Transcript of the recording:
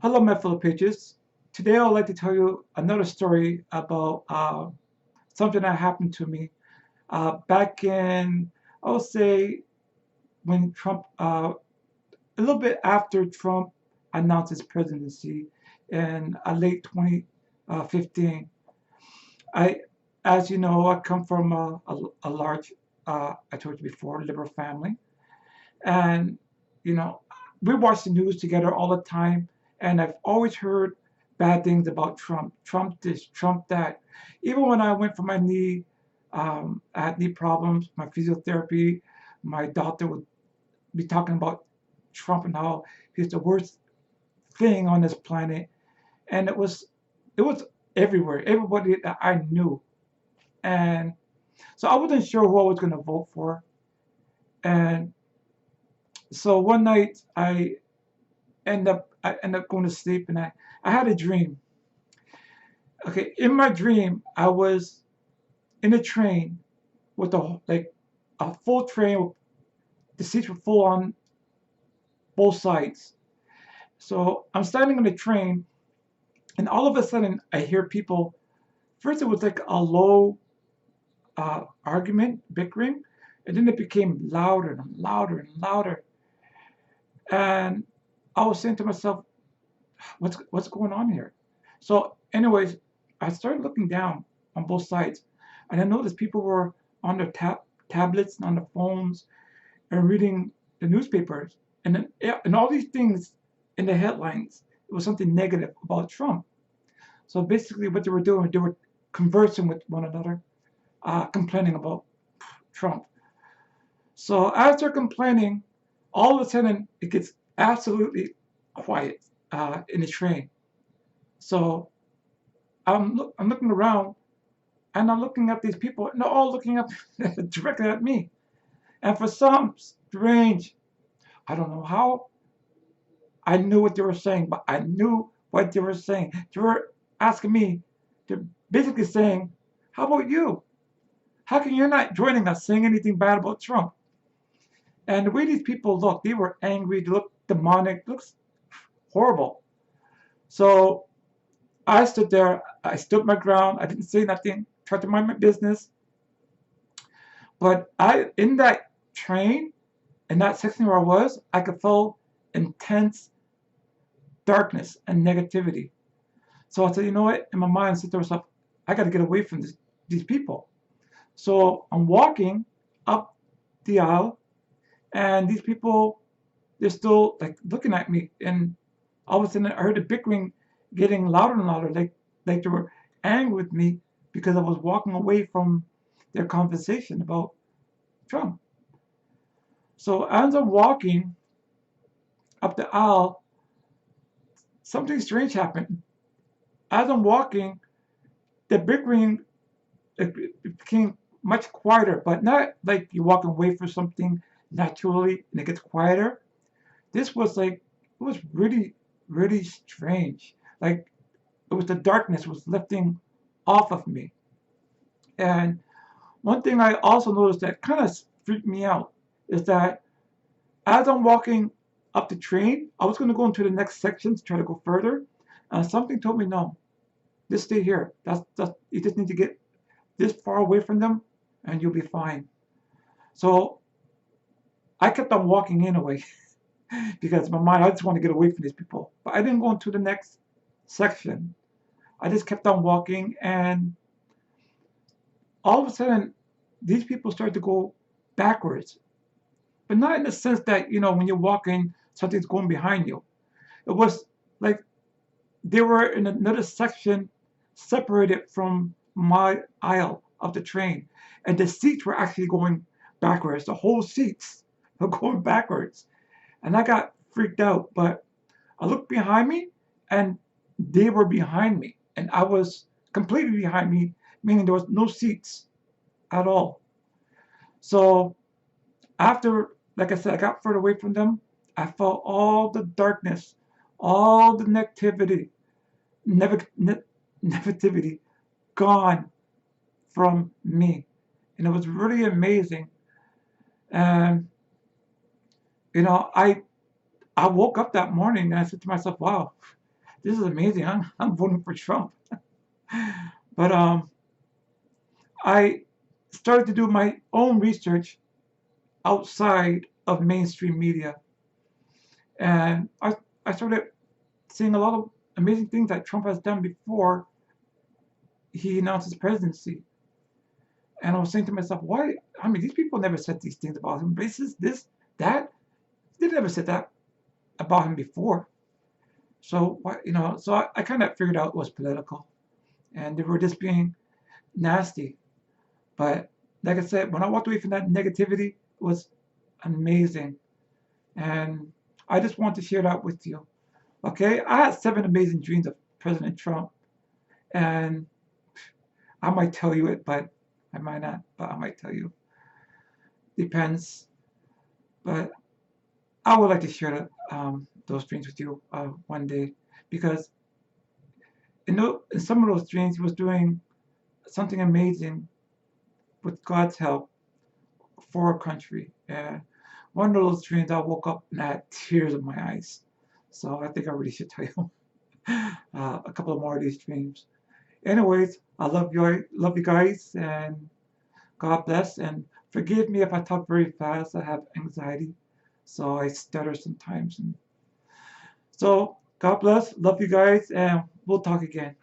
Hello, my fellow patriots. Today, I'd like to tell you another story about something that happened to me back in, I would say, when Trump, a little bit after Trump announced his presidency in late 2015. I, as you know, I come from a large, I told you before, liberal family, and you know, we watch the news together all the time, and I've always heard bad things about Trump. Trump this, Trump that. Even when I went for my knee, I had knee problems, my physiotherapy, my doctor would be talking about Trump and how he's the worst thing on this planet, and it was everywhere. Everybody that I knew, and so I wasn't sure who I was going to vote for, and so one night I end up going to sleep, and I had a dream. Okay, in my dream I was in a train with a full train. The seats were full on both sides. So I'm standing on the train, and all of a sudden I hear people. First it was like a low argument, bickering, and then it became louder and louder and louder. And I was saying to myself, what's going on here? So, anyways, I started looking down on both sides, and I noticed people were on their tablets and on their phones and reading the newspapers, and then yeah, and all these things in the headlines. It was something negative about Trump. So basically, what they were doing, they were conversing with one another, complaining about Trump. So as they're complaining, all of a sudden it gets absolutely quiet in the train. So I'm looking around, and I'm looking at these people, and they're all looking up directly at me. And for some strange, I don't know how, I knew what they were saying, but I knew what they were saying. They were asking me, they're basically saying, how about you? How can you not joining us saying anything bad about Trump? And the way these people looked, they were angry, they looked demonic, looks horrible. So I stood there, I stood my ground, I didn't say nothing, tried to mind my business. But in that train, in that section where I was, I could feel intense darkness and negativity. So I said, you know what? In my mind, I said to myself, I got to get away from these people. So I'm walking up the aisle, and these people, they're still like looking at me. And all of a sudden, I heard the bickering getting louder and louder, like they were angry with me because I was walking away from their conversation about Trump. So as I'm walking up the aisle, something strange happened. As I'm walking, the bickering it became much quieter, but not like you're walking away from something naturally and it gets quieter. This was like it was really, really strange. Like it was the darkness was lifting off of me. And one thing I also noticed that kind of freaked me out is that as I'm walking up the train, I was going to go into the next section to try to go further. And something told me, no, just stay here. That's you just need to get this far away from them, and you'll be fine. So I kept on walking anyway because in my mind I just want to get away from these people. But I didn't go into the next section. I just kept on walking, and all of a sudden, these people started to go backwards. But not in the sense that when you're walking, something's going behind you. It was like they were in another section separated from my aisle of the train. And the seats were actually going backwards. The whole seats were going backwards. And I got freaked out. But I looked behind me, and they were behind me. And I was completely behind me, meaning there was no seats at all. So after, like I said, I got further away from them, I felt all the darkness, all the neg- negativity gone from me. And it was really amazing. And I woke up that morning and I said to myself, wow, this is amazing. I'm voting for Trump. But I started to do my own research outside of mainstream media, and I started seeing a lot of amazing things that Trump has done before he announced his presidency. And I was saying to myself, why? I mean, these people never said these things about him. Racist, this, that. They never said that about him before. So what, so I kind of figured out it was political, and they were just being nasty. But like I said, when I walked away from that negativity, it was amazing, and I just want to share that with you. Okay, I had 7 amazing dreams of President Trump, and I might tell you it, but I might not. But I might tell you. Depends. But I would like to share those dreams with you one day, because in some of those dreams he was doing something amazing with God's help for our country. And one of those dreams, I woke up and I had tears in my eyes. So I think I really should tell you a couple of more of these dreams. Anyways, I love you guys, and God bless. And forgive me if I talk very fast. I have anxiety, so I stutter sometimes. And so God bless. Love you guys, and we'll talk again.